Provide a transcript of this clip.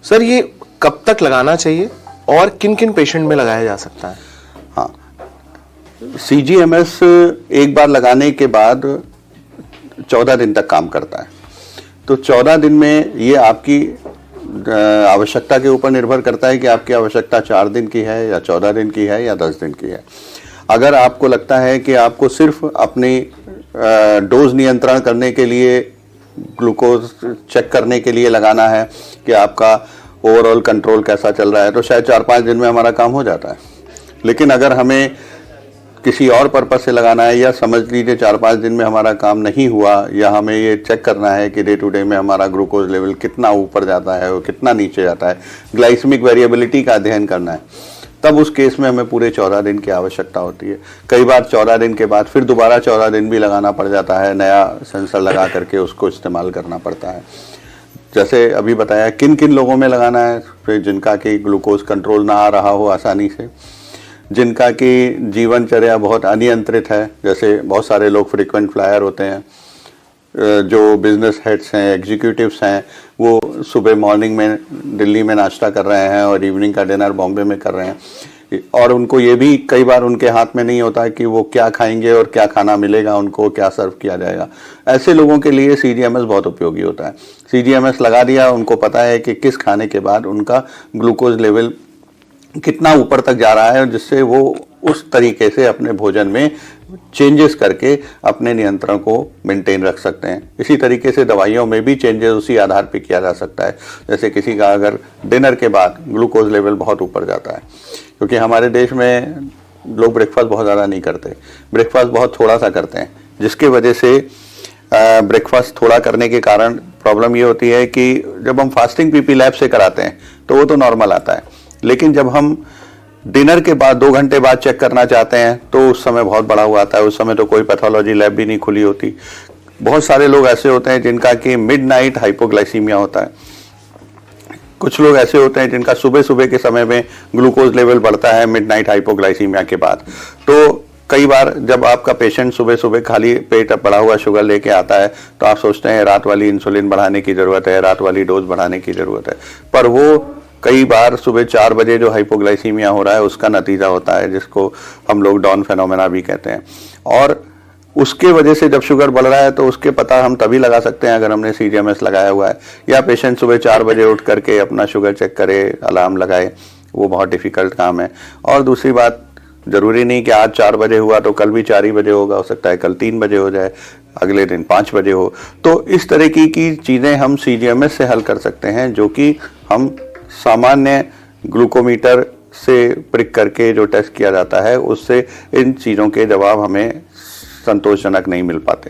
Sir ये कब तक लगाना चाहिए और किन किन पेशेंट में लगाया जा सकता है? हाँ, CGMS एक बार लगाने के बाद 14 दिन तक काम करता है। तो 14 दिन में ये आपकी आवश्यकता के ऊपर निर्भर करता है कि आपकी आवश्यकता 4 दिन की है या 14 दिन की है या 10 दिन की है। अगर आपको लगता है कि आपको सिर्फ अपनी डोज नियंत्रण करने के लिए, ग्लूकोज चेक करने के लिए लगाना है कि आपका ओवरऑल कंट्रोल कैसा चल रहा है, तो शायद 4-5 दिन में हमारा काम हो जाता है। लेकिन अगर हमें किसी और पर्पज से लगाना है, या समझ लीजिए 4-5 दिन में हमारा काम नहीं हुआ, या हमें ये चेक करना है कि डे टू डे में हमारा ग्लूकोज लेवल कितना ऊपर जाता है और कितना नीचे जाता है, ग्लाइसेमिक वेरिएबिलिटी का अध्ययन करना है, तब उस केस में हमें पूरे 14 दिन की आवश्यकता होती है। कई बार 14 दिन के बाद फिर दोबारा 14 दिन भी लगाना पड़ जाता है, नया सेंसर लगा करके उसको इस्तेमाल करना पड़ता है। जैसे अभी बताया किन किन लोगों में लगाना है, फिर जिनका कि ग्लूकोज कंट्रोल ना आ रहा हो आसानी से, जिनका कि जीवनचर्या बहुत अनियंत्रित है, जैसे बहुत सारे लोग फ्रीक्वेंट फ्लायर होते हैं, जो बिजनेस हेड्स हैं, एग्जीक्यूटिव्स हैं, वो सुबह मॉर्निंग में दिल्ली में नाश्ता कर रहे हैं और इवनिंग का डिनर बॉम्बे में कर रहे हैं, और उनको ये भी कई बार उनके हाथ में नहीं होता है कि वो क्या खाएंगे और क्या खाना मिलेगा, उनको क्या सर्व किया जाएगा। ऐसे लोगों के लिए CGMS बहुत उपयोगी होता है। CGMS लगा दिया, उनको पता है कि किस खाने के बाद उनका ग्लूकोज लेवल कितना ऊपर तक जा रहा है, जिससे वो उस तरीके से अपने भोजन में चेंजेस करके अपने नियंत्रण को मेंटेन रख सकते हैं। इसी तरीके से दवाइयों में भी चेंजेस उसी आधार पे किया जा सकता है। जैसे किसी का अगर डिनर के बाद ग्लूकोज लेवल बहुत ऊपर जाता है, क्योंकि हमारे देश में लोग ब्रेकफास्ट बहुत ज़्यादा नहीं करते, ब्रेकफास्ट बहुत थोड़ा सा करते हैं, जिसके वजह से ब्रेकफास्ट थोड़ा करने के कारण प्रॉब्लम ये होती है कि जब हम फास्टिंग PP लैब से कराते हैं तो वो तो नॉर्मल आता है, लेकिन जब हम डिनर के बाद 2 घंटे बाद चेक करना चाहते हैं तो उस समय बहुत बड़ा हुआ आता है। उस समय तो कोई पैथोलॉजी लैब भी नहीं खुली होती। बहुत सारे लोग ऐसे होते हैं जिनका कि मिडनाइट हाइपोग्लाइसीमिया होता है। कुछ लोग ऐसे होते हैं जिनका सुबह सुबह के समय में ग्लूकोज लेवल बढ़ता है मिडनाइट हाइपोग्लाइसीमिया के बाद। तो कई बार जब आपका पेशेंट सुबह सुबह खाली पेट बढ़ा हुआ शुगर लेके आता है तो आप सोचते हैं रात वाली इंसुलिन बढ़ाने की ज़रूरत है, रात वाली डोज बढ़ाने की ज़रूरत है, पर वो कई बार सुबह 4 बजे जो हाइपोग्लाइसीमिया हो रहा है उसका नतीजा होता है, जिसको हम लोग डॉन फेनोमेना भी कहते हैं। और उसके वजह से जब शुगर बढ़ रहा है तो उसके पता हम तभी लगा सकते हैं अगर हमने CGMS लगाया हुआ है, या पेशेंट सुबह 4 बजे उठ करके अपना शुगर चेक करे, अलार्म लगाए, वो बहुत डिफ़िकल्ट काम है। और दूसरी बात, ज़रूरी नहीं कि आज 4 बजे हुआ तो कल भी 4 ही बजे होगा, हो सकता है कल 3 बजे हो जाए, अगले दिन 5 बजे हो। तो इस तरह की चीज़ें हम CGMS से हल कर सकते हैं, जो कि हम सामान्य ग्लूकोमीटर से प्रिक करके जो टेस्ट किया जाता है उससे इन चीज़ों के जवाब हमें संतोषजनक नहीं मिल पाते।